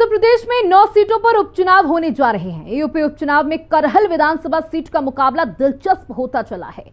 उत्तर प्रदेश में 9 सीटों पर उपचुनाव होने जा रहे हैं। यूपी उपचुनाव में करहल विधानसभा सीट का मुकाबला दिलचस्प होता चला है।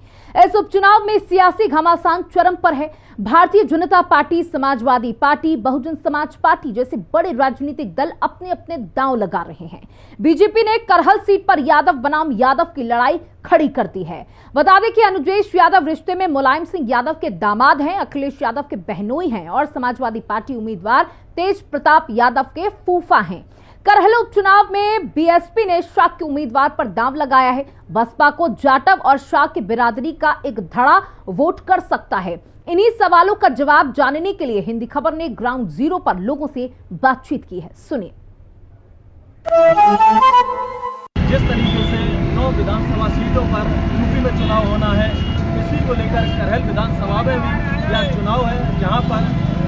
इस उपचुनाव में सियासी घमासान चरम पर है। Bharatiya Janata party, Samajwadi party, Bahujan Samaj party जैसे बड़े राजनीतिक दल अपने अपने दांव लगा रहे हैं। बीजेपी ने करहल सीट पर यादव बनाम यादव की लड़ाई खड़ी कर दी है। बता दें कि अनुजेश यादव रिश्ते में मुलायम सिंह यादव के दामाद हैं, अखिलेश यादव के बहनोई हैं और समाजवादी पार्टी उम्मीदवार तेज प्रताप यादव के फूफा हैं। करहल उपचुनाव में बीएसपी ने शाह के उम्मीदवार पर दांव लगाया है। बसपा को जाटव और शाह की बिरादरी का एक धड़ा वोट कर सकता है। इन्हीं सवालों का जवाब जानने के लिए हिंदी खबर ने ग्राउंड जीरो पर लोगों से बातचीत की है। सुनिए। जिस तरीके से 9 विधानसभा सीटों पर यूपी में चुनाव होना है, इसी को लेकर करहल विधानसभा में भी यह चुनाव है, जहां पर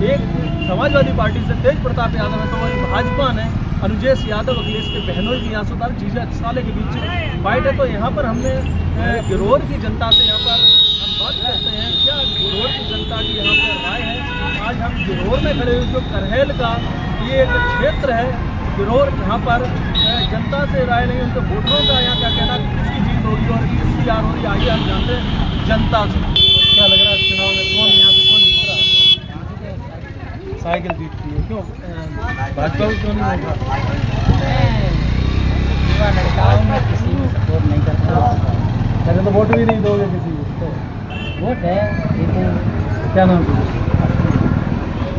एक समाजवादी पार्टी से तेज प्रताप यादव है, तो वही भाजपा ने अनुजेश यादव, अखिलेश के बहनोई की आंसुदार जीजा साले के बीच फाइट है। तो यहाँ पर हमने गिरोर की जनता से यहाँ पर हम बात करते हैं, क्या गिरोर की जनता की यहाँ पर राय है। आज हम गिरोर में खड़े हुए, जो करहल का ये एक क्षेत्र है गिरोर, यहाँ पर जनता से राय नहीं, उनके वोटरों का यहाँ क्या कहना किसकी जीत होगी और किसकी हार होगी। आइए हम जानते हैं जनता से क्या लग रहा है चुनाव में, कौन यहाँ पे कौन जीत रहा है। साइकिल जीतती है, क्यों भाजपा को क्यों नहीं होगा? मैं किसी को सपोर्ट नहीं करता। अरे तो वोट भी नहीं दोगे किसी को? तो वोट है लेकिन क्या नाम है?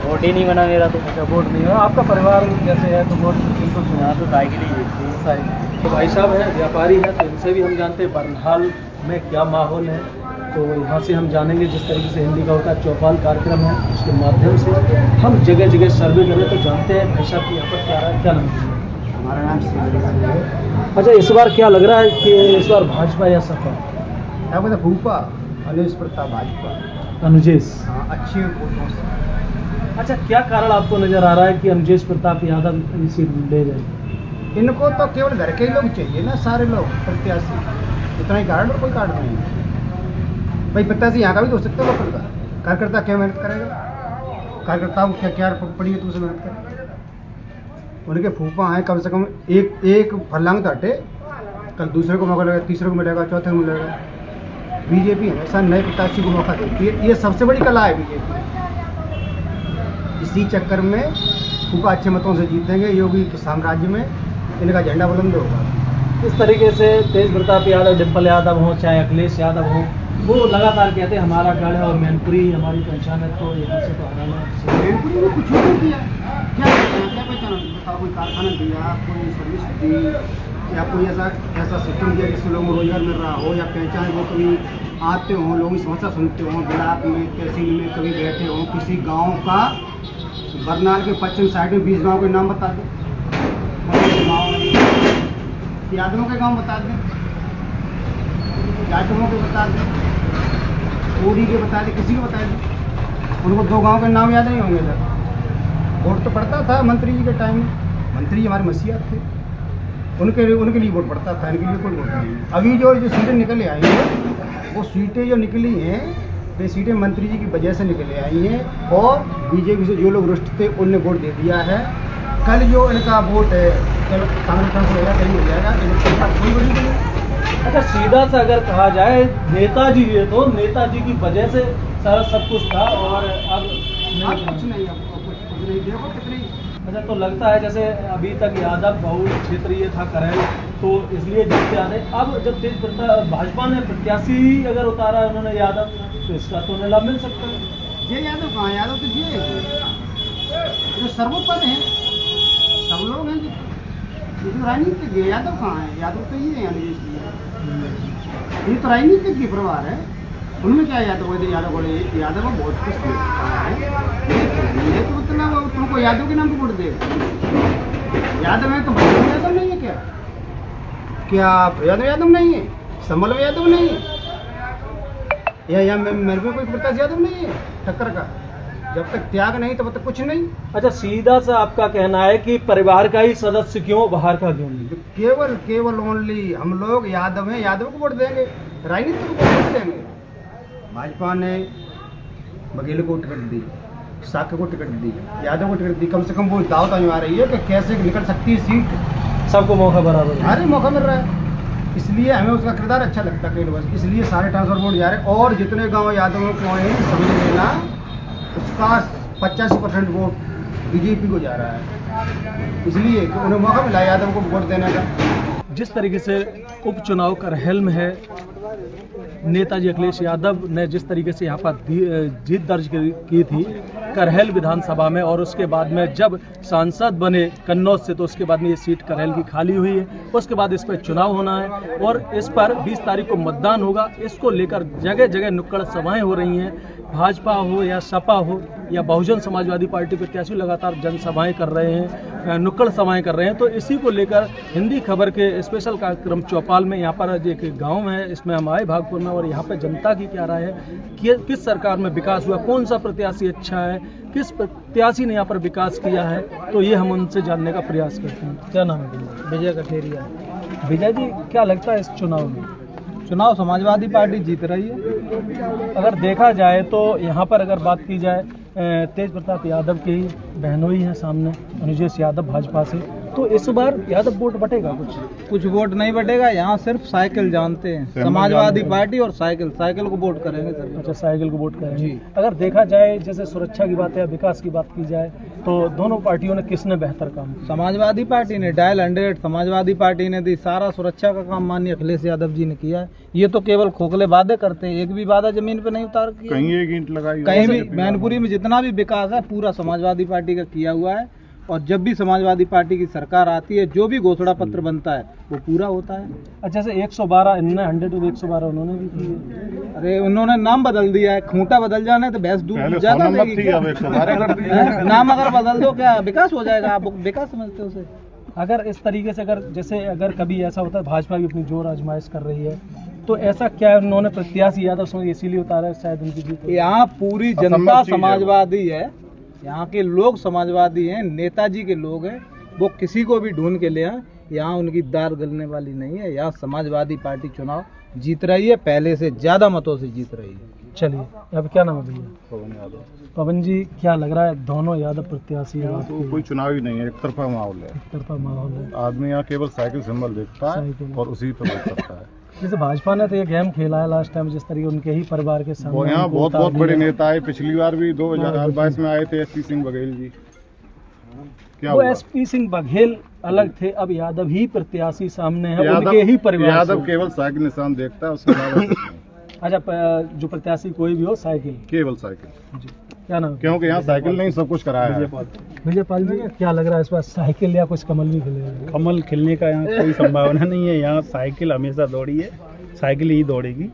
वोट ही नहीं बना मेरा तो। अच्छा, वोट नहीं है आपका, परिवार जैसे है तो वोट किनको सुना? यहाँ तो साइकिल ही जीतती है। साइकिल। तो भाई साहब है, व्यापारी है, तो इनसे भी हम जानते हैं बरनहाल में क्या माहौल है। तो यहाँ से हम जानेंगे, जिस तरीके से हिंदी का होता है चौपाल कार्यक्रम है, उसके माध्यम से हम जगह जगह सर्वे कर रहे हैं। तो जानते हैं भाई साहब की यहाँ पर क्या रहा है, क्या नाम है? हमारा नाम श्री है। अच्छा, इस बार क्या लग रहा है कि इस बार भाजपा या सपा? क्या बोलते फूफा अनुजेश प्रताप भाजपा। अनुजेश, हाँ, अच्छे वोटों से। अच्छा, क्या कारण आपको नजर आ रहा है कि अनुजेश प्रताप यादव ये सीट ले जाए? इनको तो केवल घर के ही लोग चाहिए ना, सारे लोग प्रत्याशी, इतना ही कारण और कोई कारण नहीं है। भाई प्रत्याशी यहाँ का भी तो हो सकता है, लोकल का कार्यकर्ता क्या मेहनत करेगा? कार्यकर्ताओं को क्या क्या पड़ी है तो उसे मेहनत करें। उनके फूफा हैं, कम से कम एक फरलांग तो हटे, कल दूसरे को मौका लगेगा, तीसरे को मिलेगा, चौथे को मिलेगा। बीजेपी हमेशा नए प्रत्याशी को मौका देती है, ये सबसे बड़ी कला है बीजेपी। इसी चक्कर में फूफा अच्छे मतों से जीतेंगे, योगी के साम्राज्य में इनका झंडा बुलंद होगा। इस तरीके से तेज प्रताप यादव, डिम्पल यादव हो चाहे अखिलेश यादव हो, वो लगातार कहते हैं हमारा गढ़ है और मैनपुरी हमारी पहचान है, तो यहाँ से तो हराना है। मैनपुरी में कुछ नहीं किया, क्या पहचान बताओ? कोई कारखाना दिया, कोई सर्विस दी, या कोई ऐसा सिस्टम दिया जिससे लोगों को रोजगार मिल रहा हो, या पहचान वो कभी आते हों, लोगों की समस्या सुनते हों, ब्लॉक में, तहसील में कभी बैठे हों, किसी गाँव का बरनाल के पश्चिम साइड में 20 गाँव के नाम बता दें, यादवों के गाँव बता दें, जाटवों के बता दें, कोडी के बता दें, किसी को बता दें। उनको 2 गांव के नाम याद नहीं होंगे सर। वोट तो पड़ता था मंत्री जी के टाइम में, मंत्री हमारे मसीहा थे, उनके लिए वोट पड़ता था, इनके लिए कोई वोट नहीं। अभी जो सीटें निकल आई हैं, वो सीटें जो निकली हैं, वे सीटें मंत्री जी की वजह से निकल आई हैं, और बीजेपी से जो लोग रुष्ट थे उनने वोट दे दिया है। कल जो इनका वोट है, चलो कांग्रेस हो जाएगा, कहीं हो जाएगा, इनका कोई बड़ी नहीं। अच्छा, सीधा सा अगर कहा जाए, नेताजी ये तो नेताजी की वजह से सारा सब कुछ था, और अब कुछ नहीं, कुछ नहीं देखो कितनी। अच्छा, तो लगता है जैसे अभी तक यादव बहुल क्षेत्र ये था करहल, तो इसलिए जीतते आ रहे। अब जब तेज प्रताप भाजपा ने प्रत्याशी अगर उतारा है उन्होंने यादव, तो इसका तो लाभ मिल सकता है। ये यादव कहाँ? यादव तो ये जो सर्वोपरि है, सब लोग हैं ये तो राजनीतिक है। यादव कहाँ है? यादव तो ये है, ये तो राजनीतिक की परिवार है। उनमें क्या यादव बोले, यादव बोले यादव बहुत कुछ है, तो मतलब तुमको यादव के नाम पे वोट देगा? यादव है तो यादव नहीं है क्या? यादव नहीं है, संभल यादव नहीं है, या मेरे में कोई प्रत्याशी यादव नहीं है टक्कर का। जब तक त्याग नहीं तब तक कुछ नहीं। अच्छा, सीधा सा आपका कहना है कि परिवार का ही सदस्य क्यों, बाहर का क्यों नहीं? केवल ओनली हम लोग यादव हैं, यादव को वोट देंगे, राजनीति को वोट देंगे। भाजपा ने बघेल को टिकट दी, साक्य को टिकट दी, यादव को टिकट दी, कम से कम वो दावत आ रही है कि कैसे निकल सकती है सीट, सबको मौका बराबर है। हर मौका मिल रहा है। इसलिए हमें उसका किरदार अच्छा लगता है बस, इसलिए सारे ट्रांसफर वोट जा रहे हैं। और जितने गांव यादवों को हैं समझ लेना उसका 85% वोट बीजेपी को जा रहा है, इसलिए कि उन्हें मौका मिला यादव को वोट देने का। जिस तरीके से उपचुनाव करहल में है, नेताजी अखिलेश यादव ने जिस तरीके से यहाँ पर जीत दर्ज की थी करहल विधानसभा में, और उसके बाद में जब सांसद बने कन्नौज से तो उसके बाद में ये सीट करहल की खाली हुई है। उसके बाद इस पर चुनाव होना है और इस पर 20 तारीख को मतदान होगा। इसको लेकर जगह जगह नुक्कड़ सभाएं हो रही हैं। भाजपा हो या सपा हो या बहुजन समाजवादी पार्टी प्रत्याशी लगातार जनसभाएं कर रहे हैं, नुक्कड़ सभाएं कर रहे हैं। तो इसी को लेकर हिंदी खबर के स्पेशल कार्यक्रम चौपाल में यहाँ पर एक गांव है, इसमें हम आए भागपुर में, और यहाँ पर जनता की क्या राय है कि किस सरकार में विकास हुआ, कौन सा प्रत्याशी अच्छा है, किस प्रत्याशी ने यहाँ पर विकास किया है, तो ये हम उनसे जानने का प्रयास करते हैं। क्या नाम है? विजय कठेरिया। विजय जी, क्या लगता है इस चुनाव में? चुनाव समाजवादी पार्टी जीत रही है। अगर देखा जाए तो यहाँ पर अगर बात की जाए तेज प्रताप यादव की बहनोई है सामने, अनुजेश यादव भाजपा से, तो इस बार यादव वोट बटेगा? कुछ वोट नहीं बटेगा, यहाँ सिर्फ साइकिल जानते हैं, समाजवादी पार्टी और साइकिल को वोट करेंगे सर। अच्छा, साइकिल को वोट करेंगे जी। अगर देखा जाए जैसे सुरक्षा की बात है, विकास की बात की जाए, तो दोनों पार्टियों ने किसने बेहतर काम किया? समाजवादी पार्टी ने डायल 100 समाजवादी पार्टी ने दी, सारा सुरक्षा का काम माननीय अखिलेश यादव जी ने किया है। ये तो केवल खोखले वादे करते हैं, एक भी वादा जमीन पे नहीं उतार किया, कहीं एक ईंट लगाई, कहीं भी। मैनपुरी में जितना भी विकास है पूरा समाजवादी पार्टी का किया हुआ है, और जब भी समाजवादी पार्टी की सरकार आती है जो भी घोषणा पत्र बनता है वो पूरा होता है। अच्छा, जैसे 112 इनने 100 उन्होंने भी की। अरे उन्होंने नाम बदल दिया है, खूंटा बदल जाना है तो भैंस दूध ज्यादा देगी क्या? नाम अगर बदल दो क्या विकास हो जाएगा? आप विकास समझते हो उसे? अगर इस तरीके से अगर कभी ऐसा होता है भाजपा भी अपनी जोर आजमाइश कर रही है, तो ऐसा क्या उन्होंने प्रत्याशी यादव समझ इसीलिए उतारा है शायद उनकी जीत? यहाँ पूरी जनता समाजवादी है, यहाँ के लोग समाजवादी हैं, नेताजी के लोग हैं, वो किसी को भी ढूंढ के ले आए, यहाँ उनकी दाल गलने वाली नहीं है। यहाँ समाजवादी पार्टी चुनाव जीत रही है, पहले से ज्यादा मतों से जीत रही है। चलिए, अब क्या नाम है भैया? पवन यादव। पवन जी, क्या लग रहा है दोनों यादव प्रत्याशी है? तो कोई चुनाव ही नहीं है, एक तरफा माहौल है। एक तरफा माहौल है, आदमी यहाँ केवल साइकिल सिंबल देखता साइकिल। है और उसी पर वोट करता है। जैसे भाजपा ने तो ये गेम खेला है लास्ट टाइम, जिस तरीके उनके ही परिवार के सामने वो यहाँ उनको बहुत उतार बड़े दिया। नेता आए, पिछली बार भी 2022 में आए थे SP सिंह बघेल जी। क्या वो हुआ? SP सिंह बघेल अलग थे, अब यादव ही प्रत्याशी सामने है, यादव- उनके ही परिवार यादव से। केवल साइकिल निशान देखता है, उसके अलावा कुछ नहीं। अच्छा, जो प्रत्याशी कोई भी हो, साइकिल। केवल साइकिल, जी, क्या नाम है? क्योंकि यहाँ साइकिल नहीं सब कुछ कराया है। विजयपाल जी, क्या लग रहा है इस बार साइकिल या कुछ कमल भी खिलेगा? कमल खिलने का यहाँ कोई संभावना नहीं है। यहाँ साइकिल हमेशा दौड़ी है, साइकिल ही दौड़ेगी,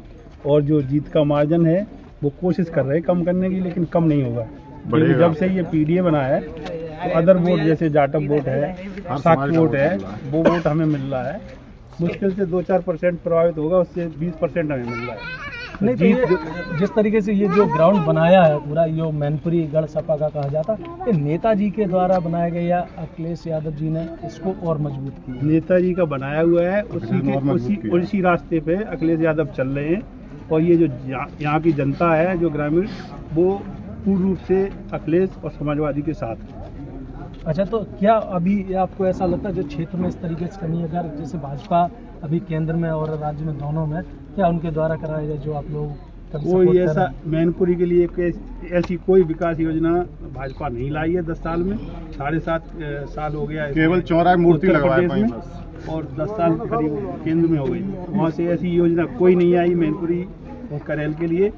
और जो जीत का मार्जिन है वो कोशिश कर रहे हैं कम करने की, लेकिन कम नहीं होगा। क्योंकि जब से ये PDA बनाया है तो अदर वोट जैसे जाटव वोट है, साक वोट है, वो वोट हमें मिल रहा है। मुश्किल से 2-4% प्रभावित होगा, उससे 20% हमें मिल रहा है। नहीं तो ये जिस तरीके से ये जो ग्राउंड बनाया है पूरा, ये मैनपुरी गढ़ सपा का कहा जाता, ये नेताजी के द्वारा बनाया गया या अखिलेश यादव जी ने इसको और मजबूत किया? नेताजी का बनाया हुआ है, उसी रास्ते पे अखिलेश यादव चल रहे हैं। और ये जो यहाँ की जनता है, जो ग्रामीण, वो पूर्ण रूप से अखिलेश और समाजवादी के साथ है। अच्छा, तो क्या अभी आपको ऐसा लगता है जो क्षेत्र में इस तरीके से कमी है, अगर जैसे भाजपा अभी केंद्र में और राज्य में दोनों में, क्या उनके द्वारा कराया जाए जो आप लोग कभी कोई support कर ऐसा रहे हैं? मैनपुरी के लिए ऐसी कोई विकास योजना भाजपा नहीं लाई है 10 साल में। 7.5 साल हो गया है केवल चौराहे मूर्ति उत्तर लगवाए प्रदेश में, बस। और 10 साल करीब केंद्र में हो गई। वहाँ से ऐसी योजना कोई नहीं आई मैनपुरी और करैल के लिए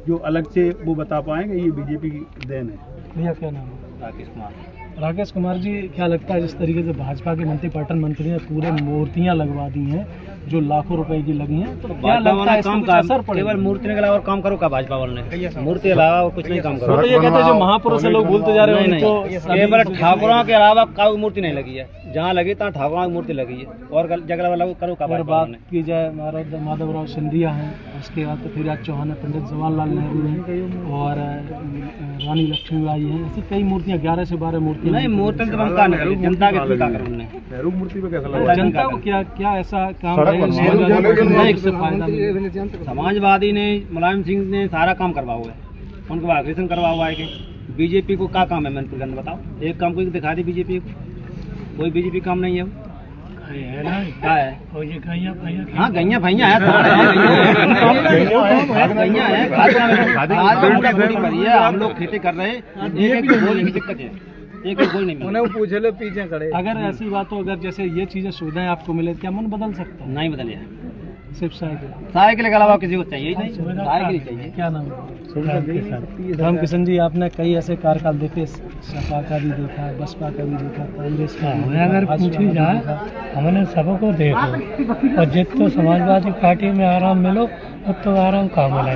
जो अलग से वो बता पाएंगे। ये BJP की देन है। भैया, क्या नाम है? राकेश कुमार जी, क्या लगता है जिस तरीके से भाजपा के मंत्री, पर्यटन मंत्री ने पूरे मूर्तियां लगवा दी हैं जो लाखों रुपए की लगी हैं, तो क्या लगता है इसका कुछ असर पड़ेगा? केवल मूर्ति के अलावा और काम करो का भाजपा वालों ने? मूर्ति के अलावा और कुछ नहीं काम करो। वो तो ये कहते हैं जो महापुरुष है लोग भूलते जा रहे हैं नहीं, उनको। केवल ठाकुरों के अलावा कोई मूर्ति नहीं लगी है। जहाँ लगी तहाँ ठाकुरों की मूर्ति लगी है, और जगह वाला करो का अगर भाजपा बात वालों ने। की जाए माधवराव सिंधिया हैं, उसके बाद तो पृथ्वीराज चौहान है, पंडित जवाहरलाल नेहरू हैं, और रानी लक्ष्मीबाई हैं। ऐसी कई मूर्तियाँ, 11 से 12 मूर्तियाँ। नहीं, मूर्ति तो बनता नहीं, जनता के स्वीकार करो उन्होंने। नेहरू मूर्ति पे कैसा लगा? जनता को क्या ऐसा काम सड़क है बनवा इससे फायदा मिले? समाजवादी ने, मुलायम सिंह ने सारा काम करवा हुआ है, उनके बाद ऑपरेशन करवा हुआ है कि बीजेपी को क्या काम है मैंने करने बताओ, एक काम कोई दिखा दी बीजेपी को, कोई बीजेपी काम नहीं है। क्या है हाँ गैया भैया है, हम लोग खेती कर रहे हैं, एक बोलने की दिक्कत है, एक बोल नहीं उन्हें पूछ लो पीछे खड़े। अगर ऐसी बात हो, अगर जैसे ये चीजें सुविधाएं आपको मिले, क्या मन बदल सकता है? नहीं बदले, सिर्फ साइकिल साइकिल के अलावा किसी को चाहिए ही नहीं, साइकिल ही चाहिए। क्या नाम है? राम किशन जी, आपने कई ऐसे कार्यकाल देखे, सपा का भी देखा, बसपा का भी देखा, कांग्रेस का। अगर पूछी जाए हमने सबको देखो, और जित तो समाजवादी पार्टी में आराम मिलो अब तो आराम कहाँ मिला।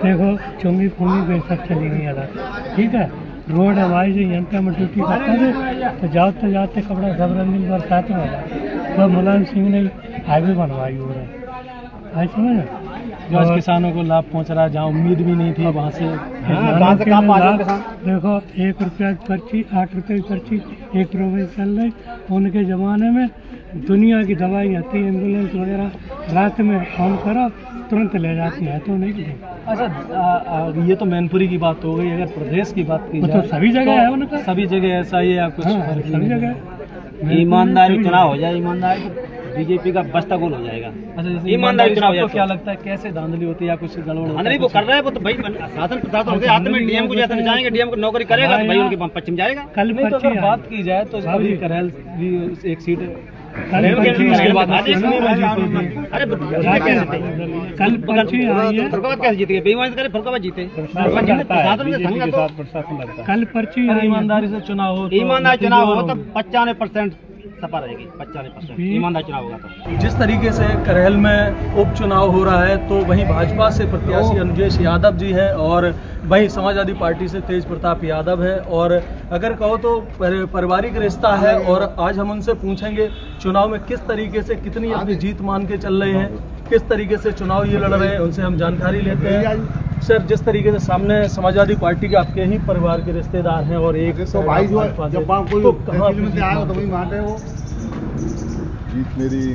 देखो चुंगी फूंगी बेशक चली गई अलग, ठीक है। रोड हमारी जो जनता में ड्यूटी करते थे तो जाते कपड़ा सब रंगीन बरसात में वह मुलायम सिंह ने हाईवे बनवाई हो रहा है, समझ जो आज किसानों को लाभ पहुंच रहा है, जहाँ उम्मीद भी नहीं थी वहाँ से देखो 1 रुपया की पर्ची, 8 रुपये की पर्ची 1 रुपये चल रही। उनके ज़माने में दुनिया की दवाई आती है, एम्बुलेंस वगैरह रात में फोन करो तुरंत ले जाती है, तो नहीं की। अच्छा, ये तो मैनपुरी की बात हो गई। अगर प्रदेश की बात की तो सभी जगह है उनका, सभी जगह ऐसा ही है या कुछ? सभी जगह ईमानदारी चुनाव हो जाए, ईमानदारी बीजेपी का बस्ता गोल हो जाएगा। अच्छा, जैसे ईमानदारी चुनाव हो आपको जाए क्या लगता है कैसे धांधली होती है या कुछ गड़बड़ होता है? धांधली वो कर रहे हैं, वो तो भाई शासन प्रशासन होते हाथ में, डीएम को जैसे जाएंगे, डीएम को नौकरी करेगा तो भाई उनके पश्चिम जाएगा। कल नहीं तो अगर बात की जाए तो अभी करेल भी एक सीट कल पर्ची आई है, फरुखाबाद कैसे जीते? बेईमानी से करे फरुखाबाद जीते, कल पर्ची आई है। ईमानदारी से चुनाव हो, ईमानदार चुनाव हो तो 95% सपा रहेगी, 95% ईमानदार चुनाव होगा तो। जिस तरीके से करेल में उपचुनाव हो रहा है तो वहीं भाजपा से प्रत्याशी अनुजेश यादव जी है और वहीं समाजवादी पार्टी से तेज प्रताप यादव है, और अगर कहो तो पारिवारिक रिश्ता है। और आज हम उनसे पूछेंगे चुनाव में किस तरीके से कितनी अपनी जीत मान के चल रहे हैं, किस तरीके से चुनाव ये लड़ रहे हैं, उनसे हम जानकारी लेते हैं। सर, जिस तरीके से सामने समाजवादी पार्टी के आपके ही परिवार के रिश्तेदार हैं और एक तो भाई जो है जब कोई तो कहाँ में आया तो वही मानते हो। जीत मेरी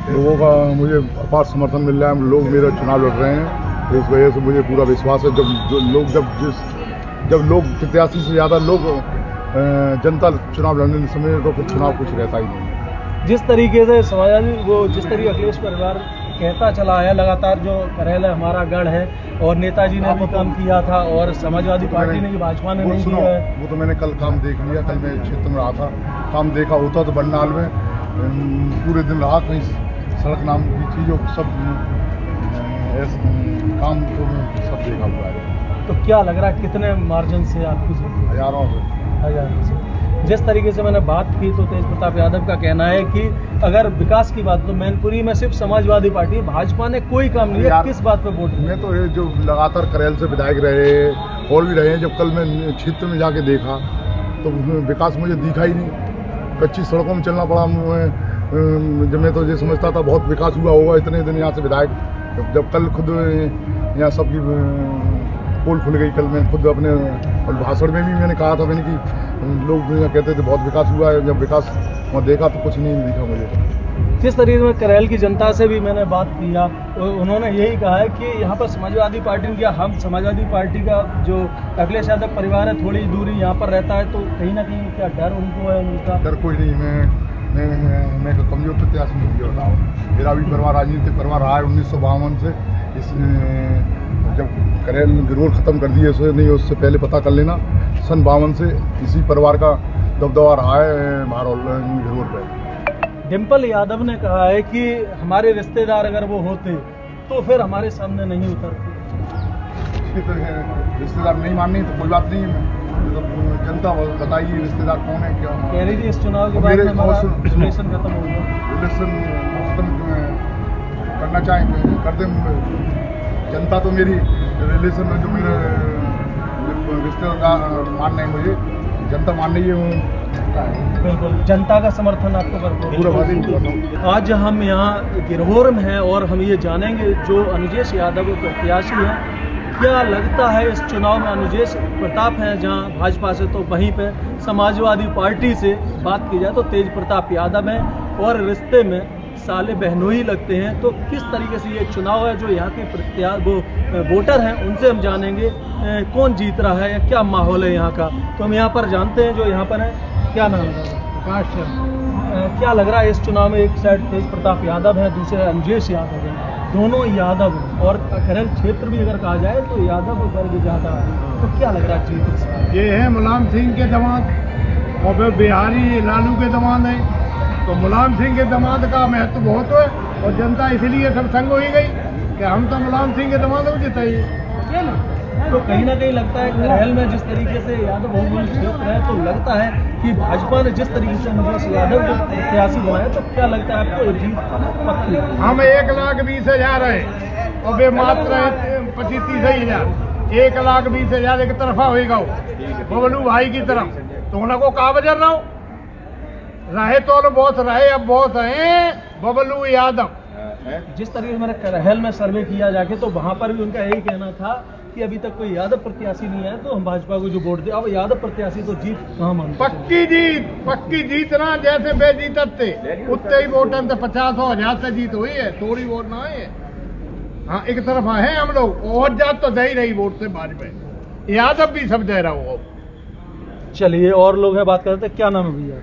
लोगों का मुझे अपार समर्थन मिल रहा है, लोग मेरा चुनाव लड़ रहे हैं, तो इस वजह से मुझे पूरा विश्वास है। जब लोग प्रत्याशी से ज़्यादा लोग जनता चुनाव लड़ने समय तो फिर चुनाव कुछ रहता ही नहीं। जिस तरीके से समाजवादी जिस तरीके अखिलेश परिवार कहता चला है लगातार, जो करेल है हमारा गढ़ है और नेताजी ने भी काम किया था और समाजवादी पार्टी ने, भाजपा ने नहीं किया है। वो तो मैंने कल काम देख लिया, कल मैं क्षेत्र में रहा था, काम देखा होता तो बंडाल में पूरे दिन रहा, कहीं सड़क नाम की चीज़ों सब ऐसे काम तो सब देखा हुआ है। तो क्या लग रहा है कितने मार्जिन से आपकी जीत? हज़ारों से। जिस तरीके से मैंने बात की तो तेज प्रताप यादव का कहना है कि अगर विकास की बात तो मैनपुरी में सिर्फ समाजवादी पार्टी, भाजपा ने कोई काम नहीं है। किस बात पे वोट? मैं तो ये जो लगातार करेल से विधायक रहे और भी रहे हैं, जब कल मैं क्षेत्र में जाके देखा तो विकास मुझे दिखा ही नहीं, कच्ची सड़कों में चलना पड़ा। जब मैं तो ये समझता था बहुत विकास हुआ होगा, इतने दिन यहाँ से विधायक, जब कल खुद यहाँ सबकी पोल खुल गई, कल मैं खुद अपने भाषण में भी मैंने कहा था मैंने कि लोग कहते थे बहुत विकास हुआ है, जब विकास वहाँ देखा तो कुछ नहीं दिखा मुझे। जिस तरीके में करेल की जनता से भी मैंने बात किया, उन्होंने यही कहा है कि यहाँ पर समाजवादी पार्टी ने, हम समाजवादी पार्टी का जो अखिलेश यादव परिवार है थोड़ी दूरी यहाँ पर रहता है, तो कहीं ना कहीं क्या डर उनको है? उनका डर कोई नहीं, मैं कमजोर प्रत्याशी नहीं बताऊँ। मेरा भी परिवार राजनीतिक परिवार रहा है 1952 से। इस जब करेल गिरोह खत्म कर दिए उसे नहीं, उससे पहले पता कर लेना, सन 52 से इसी परिवार का दबदबा रहा है महारोल गिरोह पर। डिम्पल यादव ने कहा है कि हमारे रिश्तेदार अगर वो होते तो फिर हमारे सामने नहीं उतरते। रिश्तेदार नहीं माननी तो कोई बात नहीं, जनता बताइए रिश्तेदार कौन है क्या कह रही थी। इस चुनाव के बाद रिलेशन खत्म होगा, रिलेशन खत्म करना चाहें कर दें। जनता तो मेरी रिलेशन में जो मेरे रिश्तेदार मान नहीं, मुझे जनता मान रही है। बिल्कुल, जनता का समर्थन आपको करते हैं। आज हम यहाँ गिरहोर में हैं और हम ये जानेंगे जो अनुजेश यादव प्रत्याशी हैं, क्या लगता है इस चुनाव में? अनुजेश प्रताप हैं जहाँ भाजपा से, तो वहीं पे समाजवादी पार्टी से बात की जाए तो तेज प्रताप यादव हैं और रिश्ते में साले बहनोई लगते हैं। तो किस तरीके से ये चुनाव है जो यहाँ के वोटर हैं उनसे हम जानेंगे कौन जीत रहा है या क्या माहौल है यहाँ का। तो हम यहाँ पर जानते हैं जो यहाँ पर है, क्या नाम है? प्रकाश शर्मा। क्या लग रहा है इस चुनाव में? एक साइड तेज प्रताप यादव है, दूसरे अंजेश यादव है, दोनों यादव हैं और करेल क्षेत्र भी अगर कहा जाए तो यादव वर्ग ज़्यादा है। तो क्या लग रहा है जीत? ये है मुलायम सिंह के दामाद और फिर बिहारी लालू के दामाद है। तो मुलायम सिंह के दामाद का महत्व बहुत है और जनता इसलिए सब संग हो ही गई कि हम तो मुलायम सिंह के दामाद को जिताइए। तो कहीं ना कहीं लगता है करेल में जिस तरीके से यादव बहुमूल्य क्षेत्र है तो लगता है कि भाजपा ने जिस तरीके से अंजेश यादव को प्रत्याशी बनाया, तो क्या लगता है आपको जीत पक्की? हम 1,20,000 है और वे मात्र 25-30,000। 1,20,000 एक तरफा होगा बबलू भाई की तरफ, तो उनको कहा बजर रहा रहे तो बहुत रहे, अब बहुत है बबलू यादव। जिस तरीके से मैंने करेल में सर्वे किया जाके तो वहां पर भी उनका यही कहना था कि अभी तक कोई यादव प्रत्याशी नहीं है तो हम भाजपा को जो वोट दे। अब यादव प्रत्याशी तो जीत कहाँ मानते? पक्की जीत ना, जैसे बेजीतत थे उतने ही वोटन से 50,000 से जीत हुई है, थोड़ी वोट ना है। हाँ, एक तरफ है हम लोग और जात तो दे ही रही वोट से भाजपा, यादव भी सब दे रहा हूँ। चलिए और लोग हैं, बात करते हैं। क्या नाम है भैया?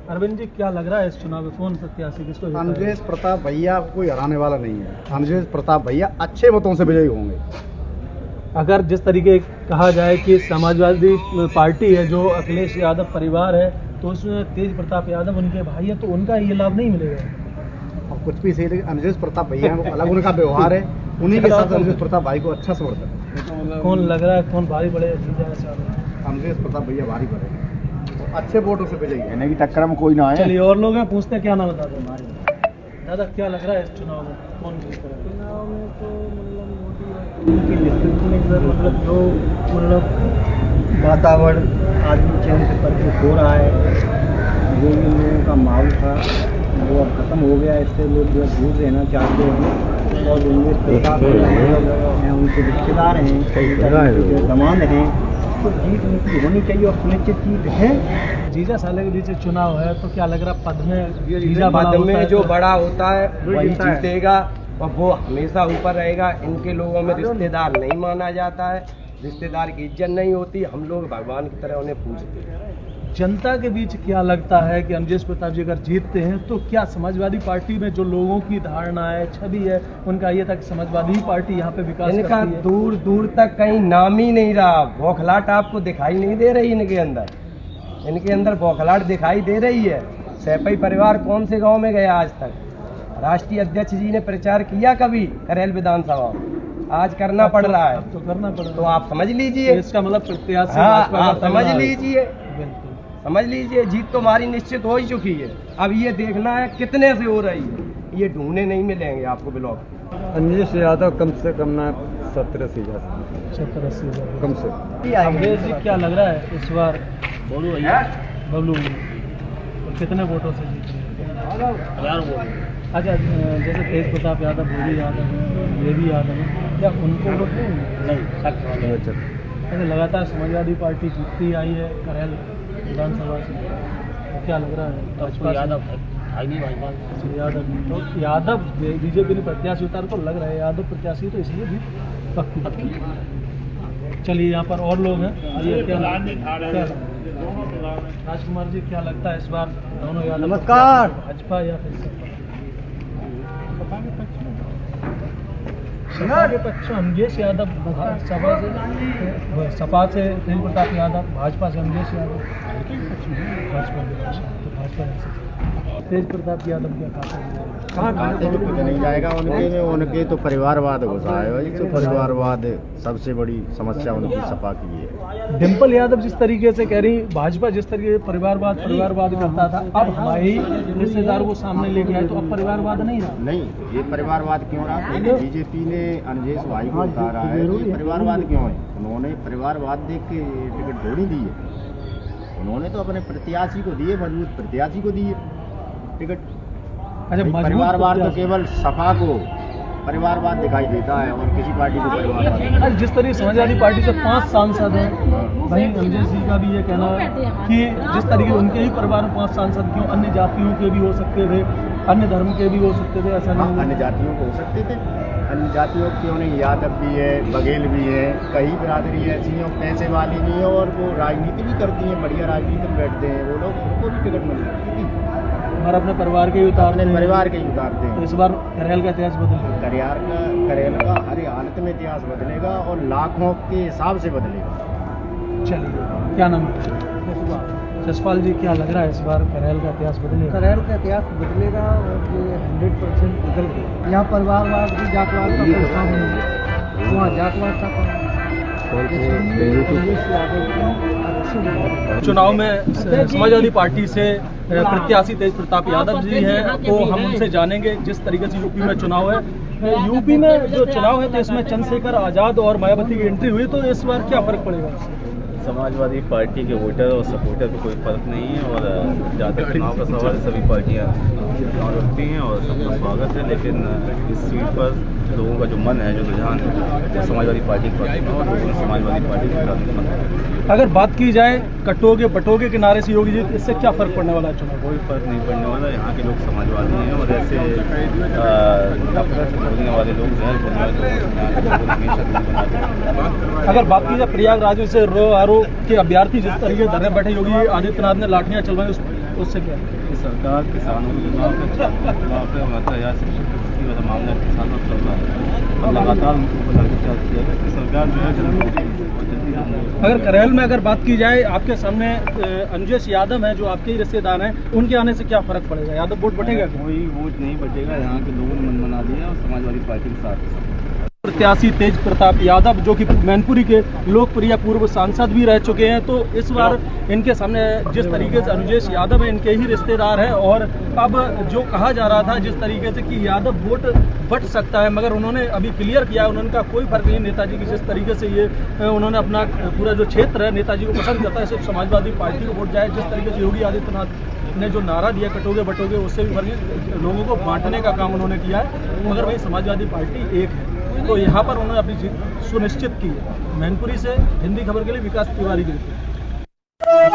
अरविंद जी, क्या लग रहा है इस चुनाव में कौन प्रत्याशी किसको? अंजेश प्रताप भैया कोई हराने वाला नहीं है। अंजेश प्रताप भैया अच्छे वोटों से विजयी होंगे। अगर जिस तरीके कहा जाए कि समाजवादी पार्टी है जो अखिलेश यादव परिवार है तो उसमें तेज प्रताप यादव उनके भाई है, तो उनका ये लाभ नहीं मिलेगा। और कुछ भी सही, लेकिन अंजेश प्रताप भैया को अलग उनका व्यवहार है, उन्हीं के साथ अंजेश प्रताप भाई को अच्छा समर्थन है। कौन लग रहा है कौन भारी पड़े? अंजेश प्रताप भैया भारी पड़े, अच्छे वोटों से विजयी है, की टक्कर में कोई ना आए। चलिए और लोग हैं, पूछते हैं। क्या नाम बता दो हमारे दादा, क्या लग रहा है इस चुनाव में कौन जीत रहा है? चुनाव में तो उनके नेतृत्व में जो वातावरण आदमी चैन से परिचित हो रहा है, जो भी लोगों का माहौल था वो अब खत्म हो गया। इससे लोग जो दूर रहना चाहते हैं और उनमें प्रताप हैं, उनके रिश्तेदार हैं, उनके दामाद हैं, तो जीत उनकी होनी चाहिए और सुनिश्चित जीत है। जीजा साले के बीच चुनाव है तो क्या लग रहा है पद में? जीजा पद में जो बड़ा होता है वही जीतेगा और वो हमेशा ऊपर रहेगा। इनके लोगों में रिश्तेदार नहीं माना जाता है, रिश्तेदार की इज्जत नहीं होती, हम लोग भगवान की तरह उन्हें पूजते हैं। जनता के बीच क्या लगता है कि अंजेश प्रताप जी अगर जीतते हैं तो क्या समाजवादी पार्टी में जो लोगों की धारणा है, छवि है, उनका ये था कि समाजवादी पार्टी यहाँ पे विकास इनका करती है? दूर दूर तक कहीं नाम ही नहीं रहा। बौखलाहट आपको दिखाई नहीं दे रही इनके अंदर बौखलाहट दिखाई दे रही है। सैपई परिवार कौन से गांव में गया आज तक? राष्ट्रीय अध्यक्ष जी ने प्रचार किया कभी करेल विधानसभा? आज करना पड़ रहा है। तो करना पड़ रहा है, तो आप समझ लीजिए इसका मतलब प्रत्याशी आप समझ लीजिए, बिल्कुल समझ लीजिए जीत तो हमारी निश्चित हो ही चुकी है। अब ये देखना है कितने से हो रही है, ये ढूंढने नहीं मिलेंगे आपको ब्लॉक। अंजेश यादव कम से कम ना 17-80 70-80 कम से। अंग्रेज जी, क्या लग रहा है इस बार बबलू और कितने वोटों से जीत रहे हैं? अच्छा, जैसे तेज प्रताप यादव, भूरी यादव है, ये भी यादव है, क्या उनको वोट नहीं? अच्छा, लगातार समाजवादी पार्टी जीतती आई है करेल विधानसभा से, तो क्या लग रहा है? भाजपा यादव यादव तो यादव बीजेपी ने प्रत्याशी उतार तो लग रहा है यादव प्रत्याशी, तो इसलिए भी पक्की। चलिए यहाँ पर और लोग हैं, राजकुमार जी, क्या लगता है इस बार दोनों यादव? नमस्कार। भाजपा या फिर सपा के पक्ष अंजेश यादव, सपा से तेज प्रताप यादव, भाजपा से अंजेश यादव, भाजपा के पक्ष तो भाजपा तेज प्रताप यादव क्या कहाँ खाते तो कुछ नहीं जाएगा उनके में, उनके तो परिवारवाद घुसा है भाई, तो परिवारवाद सबसे बड़ी समस्या उनकी सपा की है। डिम्पल यादव जिस तरीके से कह रही भाजपा जिस तरीके से परिवारवाद करता था, अब हमारे रिश्तेदार को सामने लेके आए तो अब परिवारवाद नहीं रहा। नहीं, ये परिवारवाद क्यों रहा? बीजेपी ने अंजेश भाई को उतारा है, ये परिवारवाद क्यों है? उन्होंने परिवारवाद देख के टिकट थोड़ी दी है, उन्होंने तो अपने प्रत्याशी को दिए, मजबूत प्रत्याशी को दिए टिकट। अच्छा, परिवारवाद तो केवल सपा को परिवारवाद दिखाई देता है और किसी पार्टी को परिवारवाद। जिस तरीके समाजवादी पार्टी से 5 सांसद हैं, भाई अंजेश जी का भी ये कहना है कि जिस तरीके उनके ही परिवार में 5 सांसद क्यों, अन्य जातियों के भी हो सकते थे। अन्य धर्म के भी हो सकते थे, ऐसा नहीं? अन्य जातियों को हो सकते थे, अन्य जातियों क्यों नहीं, यादव भी है, बघेल भी है, कई बिरादरी ऐसी हैं पैसे वाली भी है और वो राजनीति भी करती हैं, बढ़िया राजनीति में बैठते हैं वो लोग, उनको भी टिकट मिल सकती थी। और अपने परिवार के ही उतारते हैं, परिवार के ही उतारते हैं। तो इस बार करेल का इतिहास बदलेगा? करेल का हर हालत में इतिहास बदलेगा और लाखों के हिसाब से बदलेगा। चलिए, क्या नाम है? जसपाल जी, क्या लग रहा है इस बार करेल का इतिहास बदलेगा? करेल का इतिहास बदलेगा और ये 100% बदल गया। यहाँ परिवारवाद भी जातवाद का प्रस्ताव नहीं है, वहाँ जातवाद का चुनाव में समाजवादी पार्टी से प्रत्याशी तेज प्रताप यादव जी हैं, तो हम उनसे जानेंगे जिस तरीके से यूपी में चुनाव है। यूपी में जो चुनाव है तो इसमें चंद्रशेखर आजाद और मायावती की एंट्री हुई, तो इस बार क्या फर्क पड़ेगा? समाजवादी पार्टी के वोटर और सपोर्टर को कोई फर्क नहीं है, और जहाँ तक चुनाव का सवाल है सभी पार्टियाँ चुनाव लड़ती हैं और सबका स्वागत है, लेकिन इस सीट पर लोगों का जो मन है, जो रुझान है, वो समाजवादी पार्टी की तरफ है और लोगों ने समाजवादी पार्टी की तरफ मन है। अगर बात की जाए कटोगे बटोगे के नारे से योगी जी, इससे क्या फर्क पड़ने वाला है चुनाव? कोई फर्क नहीं पड़ने वाला। यहाँ के लोग समाजवादी हैं और ऐसे नफरत बोलने वाले लोग, जहर बोलने वाले लोग हमेशा दूरी बनाते हैं। अगर बात की जाए प्रयागराज से रो के अभ्यर्थी जिस तरीके धरने बैठे योगी आदित्यनाथ ने लाठियां चलवाई, उससे क्या? सरकार किसानों के चुनाव पे मामला किसानों चल रहा है, लगातार उनको चाहती है कि सरकार जो है जल्दी। अगर करेल में अगर बात की जाए, आपके सामने अंजेश यादव हैं जो आपके ही रिश्तेदार हैं, उनके आने से क्या फर्क पड़ेगा? यादव वोट बटेगा? कोई वोट नहीं बटेगा, यहाँ के लोगों ने मन बना दिया और समाजवादी पार्टी के साथ प्रत्याशी तेज प्रताप यादव जो कि मैनपुरी के लोकप्रिय पूर्व सांसद भी रह चुके हैं, तो इस बार इनके सामने जिस तरीके से अनुजेश यादव है, इनके ही रिश्तेदार हैं, और अब जो कहा जा रहा था जिस तरीके से कि यादव वोट बट सकता है, मगर उन्होंने अभी क्लियर किया उन्होंने कहा कोई फर्क नहीं, नेताजी की जिस तरीके से ये उन्होंने अपना पूरा जो क्षेत्र है नेताजी को पसंद करता है, सिर्फ समाजवादी पार्टी को वोट जाए। जिस तरीके से योगी आदित्यनाथ ने जो नारा दिया कटोगे बटोगे, उससे भी फर्क, लोगों को बांटने का काम उन्होंने किया है, मगर वही समाजवादी पार्टी एक है, तो यहाँ पर उन्होंने अपनी जीत सुनिश्चित की है। मैनपुरी से हिंदी खबर के लिए विकास तिवारी की रिपोर्ट।